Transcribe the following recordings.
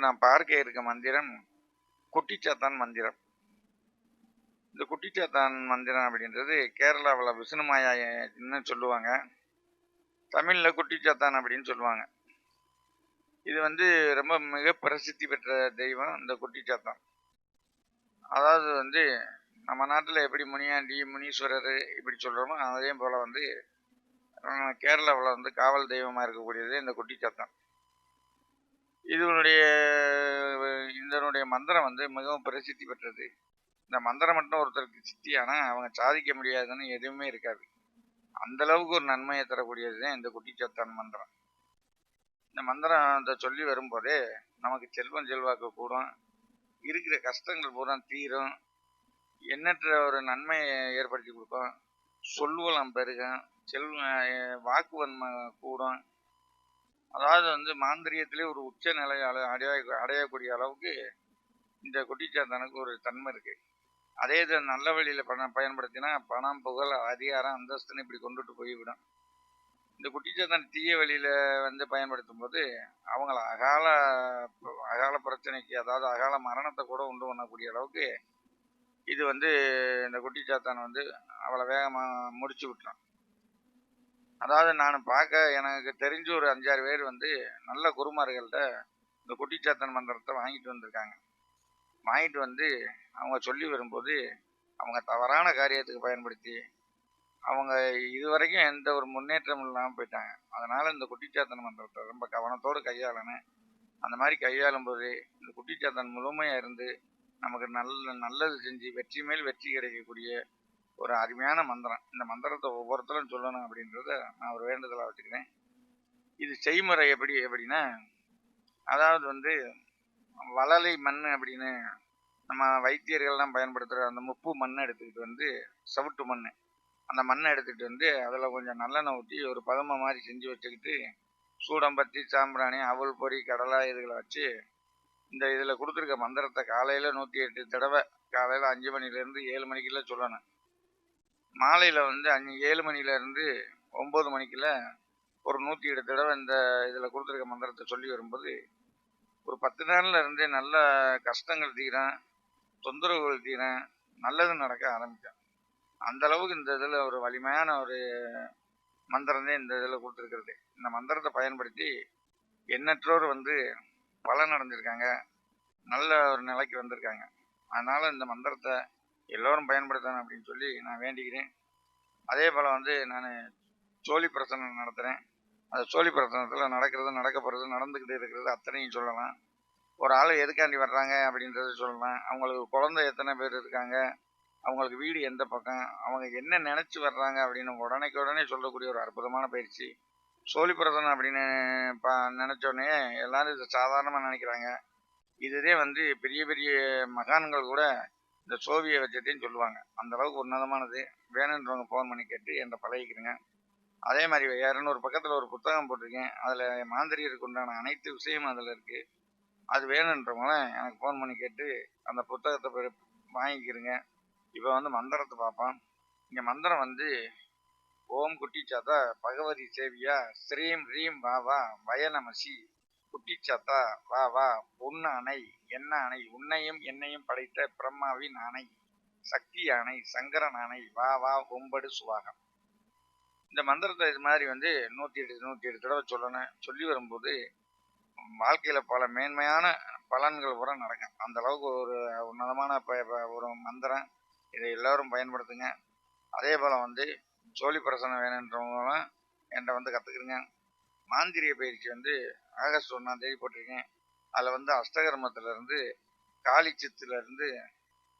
நாம் பார்க்க இருக்க மந்திரம் குட்டிச்சாத்தான் மந்திரம். இந்த குட்டிச்சாத்தான் மந்திரம் அப்படின்றது கேரளாவில் விஷ்ணுமாயான்னு சொல்லுவாங்க. தமிழ்ல குட்டிச்சாத்தான் அப்படின்னு சொல்லுவாங்க. இது ரொம்ப மிக பிரசித்தி பெற்ற தெய்வம் இந்த குட்டிச்சாத்தான். அதாவது நம்ம நாட்டில் எப்படி முனியாண்டி முனீஸ்வரர் இப்படி சொல்றோமோ அதே போல கேரளாவில் காவல் தெய்வமா இருக்கக்கூடியது இந்த குட்டிச்சாத்தான். இதனுடைய மந்திரம் மிகவும் பிரசித்தி பெற்றது. இந்த மந்திரம் மட்டும் ஒருத்தருக்கு சித்தியானா அவங்க சாதிக்க முடியாதுன்னு எதுவுமே இருக்காது. அந்த அளவுக்கு ஒரு நன்மையை தரக்கூடியதுதான் இந்த குட்டிச்சாத்தான் மந்திரம். இந்த மந்திரம் சொல்லி வரும்போதே நமக்கு செல்வம் செல்வாக்கு கூடும், இருக்கிற கஷ்டங்கள் பூரா தீரும், எண்ணற்ற ஒரு நன்மையை ஏற்படுத்தி கொடுக்கும், சொல்வளம் பெருகும், வாக்குவன்மை கூடும். அதாவது மாந்திரியத்திலே ஒரு உச்ச நிலை அடையக்கூடிய அளவுக்கு இந்த குட்டிச்சாத்தானுக்கு ஒரு தன்மை இருக்கு. அதே இது நல்ல வழியில பயன்படுத்தினா பணம், புகழ், அதிகாரம், அந்தஸ்துன்னு இப்படி கொண்டுட்டு போய்விடும். இந்த குட்டிச்சாத்தான் தீய வழியில பயன்படுத்தும் போது அவங்கள அகால பிரச்சனைக்கு, அதாவது அகால மரணத்தை கூட உண்டு பண்ணக்கூடிய அளவுக்கு இது இந்த குட்டிச்சாத்தான் அவளை வேகமா முடிச்சு விட்டுரும். அதாவது நான் எனக்கு தெரிஞ்ச ஒரு 5-6 பேர் நல்ல குருமார்கள்ட்ட இந்த குட்டிச்சாத்தான் மந்திரத்தை வாங்கிட்டு வந்திருக்காங்க. வாங்கிட்டு அவங்க சொல்லி வரும்போது அவங்க தவறான காரியத்துக்கு பயன்படுத்தி அவங்க இதுவரைக்கும் எந்த ஒரு முன்னேற்றம் இல்லாமல் போயிட்டாங்க. அதனால இந்த குட்டிச்சாத்தான் மந்திரத்தை ரொம்ப கவனத்தோடு கையாளணும். அந்த மாதிரி கையாளும் போது இந்த குட்டிச்சாத்தான் முழுமையா இருந்து நமக்கு நல்லது செஞ்சு வெற்றி மேல் வெற்றி கிடைக்கக்கூடிய ஒரு அருமையான மந்திரம். இந்த மந்திரத்தை ஒவ்வொருத்தரும் சொல்லணும் அப்படின்றத நான் ஒரு வேண்டுதலா வச்சுக்கிறேன். இது செய்முறை எப்படின்னா, அதாவது வளலை மண் அப்படின்னு நம்ம வைத்தியர்கள்லாம் பயன்படுத்துகிற அந்த முப்பு மண்ணை எடுத்துக்கிட்டு சவுட்டு மண், அந்த மண்ணை எடுத்துகிட்டு அதில் கொஞ்சம் நல்லெண்ணெய் ஊற்றி ஒரு பதமை மாதிரி செஞ்சு வச்சுக்கிட்டு சூடம்பத்தி, சாம்பிராணி, அவல் பொறி, கடலை இதுகளை வச்சு இந்த இதில் கொடுத்துருக்க மந்திரத்தை காலையில் 108 தடவை, காலையில் 5 மணிலேருந்து 7 மணிக்குள்ள சொல்லணும். மாலையில் 7 மணிலேருந்து 9 மணிக்குள்ள ஒரு 108 தடவை இந்த இதில் கொடுத்துருக்க மந்திரத்தை சொல்லி வரும்போது ஒரு 10 நாள்ல இருந்தே நல்ல கஷ்டங்கள் தீரும், தொந்தரவுகள் தீரும், நல்லது நடக்க ஆரம்பிக்கும். அந்த அளவுக்கு இந்த இதில் ஒரு வலிமையான ஒரு மந்திரம் தான் இந்த இதில் கொடுத்துருக்கிறது. இந்த மந்திரத்தை பயன்படுத்தி எண்ணற்றோர் பலன் அடைஞ்சிருக்காங்க, நல்ல ஒரு நிலைக்கு வந்திருக்காங்க. அதனால இந்த மந்திரத்தை எல்லோரும் பயன்படுத்தணும் அப்படின்னு சொல்லி நான் வேண்டிக்கிறேன். அதே போல் நான் சோழி பிரசனம் நடத்துகிறேன். அந்த சோழி பிரசனத்தில் நடக்க போகிறது, நடந்துக்கிட்டு இருக்கிறது அத்தனையும் சொல்லலாம். ஒரு ஆள் எதுக்காண்டி வர்றாங்க அப்படின்றத சொல்லலாம். அவங்களுக்கு குழந்தை எத்தனை பேர் இருக்காங்க, அவங்களுக்கு வீடு எந்த பக்கம், அவங்க என்ன நினச்சி வர்றாங்க அப்படின்னு உடனே சொல்லக்கூடிய ஒரு அற்புதமான பயிற்சி. சோழி பிரசனம் அப்படின்னு நினச்சோடனே எல்லாரும் இதை சாதாரணமாக நினைக்கிறாங்க. இதுதே பெரிய பெரிய மகான்கள் கூட இந்த சோவியை வச்சதையும் சொல்லுவாங்க. அந்த அளவுக்கு உன்னதமானது. வேணுன்றவங்க ஃபோன் பண்ணி கேட்டு என்கிட்ட பழகிக்கிறேங்க. அதே மாதிரி 200 பக்கத்தில் ஒரு புத்தகம் போட்டிருக்கேன். அதில் மாந்திரியருக்கு உண்டான அனைத்து விஷயமும் அதில் இருக்குது. அது வேணுன்றவங்கள எனக்கு ஃபோன் பண்ணி கேட்டு அந்த புத்தகத்தை வாங்கிக்கிறேங்க. இப்போ மந்திரத்தை பார்ப்போம். இங்கே மந்திரம் ஓம் குட்டிச்சாத்தா பகவதி சேவியா ஸ்ரீம் ரீம் வா வா வயநமசி குட்டிச்சாத்தா வா வா உன்ன அணை என்ன அணை உன்னையும் என்னையும் படைத்த பிரம்மாவின் அணை சக்தி அணை சங்கரன் அணை வா வா ஒம்படு சுவாகம். இந்த மந்திரத்தை இது மாதிரி 108 தடவை சொல்லணும். சொல்லி வரும்போது வாழ்க்கையில பல மேன்மையான பலன்கள் கூட நடக்கும். அந்த அளவுக்கு ஒரு உன்னதமான ஒரு மந்திரம். இதை எல்லோரும் பயன்படுத்துங்க. அதே போல் சோழி பிரசனம் வேணுன்றவங்களும் என்கிட்ட கற்றுக்குறேங்க. மாந்திரிய பயிற்சி ஆகஸ்ட் 1ஆம் தேதி போட்டிருக்கேன். அதில் அஷ்டகர்மத்திலேருந்து காளி சித்துலேருந்து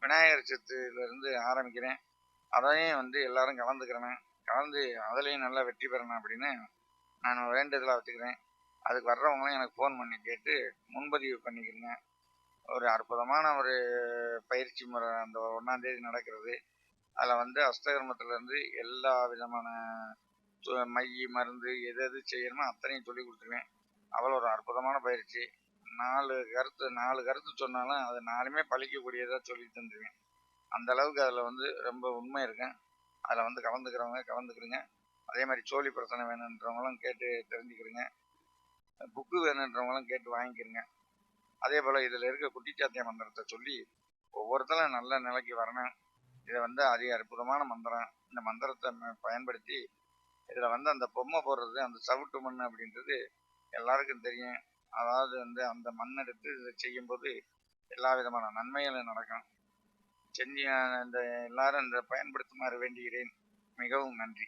விநாயகர் சித்துலேருந்து ஆரம்பிக்கிறேன். அதையும் எல்லாரும் கலந்துக்கிறேன். கலந்து அதுலேயும் நல்லா வெற்றி பெறணும் அப்படின்னு நான் வேண்டுதலாக வச்சுக்கிறேன். அதுக்கு வர்றவங்களும் எனக்கு ஃபோன் பண்ணி கேட்டு முன்பதிவு பண்ணிக்கிறேங்க. ஒரு அற்புதமான ஒரு பயிற்சி முறை அந்த 1ஆம் தேதி நடக்கிறது. அதில் அஷ்டகர்மத்திலேருந்து எல்லா விதமான மை மருந்து எது செய்யணுமோ அத்தனையும் சொல்லி கொடுத்துருவேன். அவ்வளோ ஒரு அற்புதமான பயிற்சி. 4 கருத்து சொன்னாலும் அது 4மே பழிக்கக்கூடியதாக சொல்லி தந்துடுவேன். அந்த அளவுக்கு அதில் ரொம்ப உண்மை இருக்கேன். அதில் கலந்துக்கிறவங்க கலந்துக்கிறேங்க. அதே மாதிரி சோழி பிரச்சனை வேணுன்றவங்களும் கேட்டு தெரிஞ்சுக்கிறேங்க. புக்கு வேணுன்றவங்களும் கேட்டு வாங்கிக்கிறேங்க. அதே போல் இதில் இருக்க குட்டிச்சாத்திய மந்திரத்தை சொல்லி ஒவ்வொருத்தரும் நல்ல நிலைக்கு வரணும். இதை வந்து அதிக அற்புதமான மந்திரம். இந்த மந்திரத்தை பயன்படுத்தி இதில் வந்து அந்த பொம்மை போடுறது, அந்த சவுட்டு மண் அப்படின்றது எல்லாருக்கும் தெரியும். அதாவது வந்து அந்த மண் எடுத்து இதை செய்யும்போது எல்லா விதமான நன்மைகளும் நடக்கும். செஞ்சு இந்த எல்லாரும் இந்த பயன்படுத்துமாறு வேண்டுகிறேன். மிகவும் நன்றி.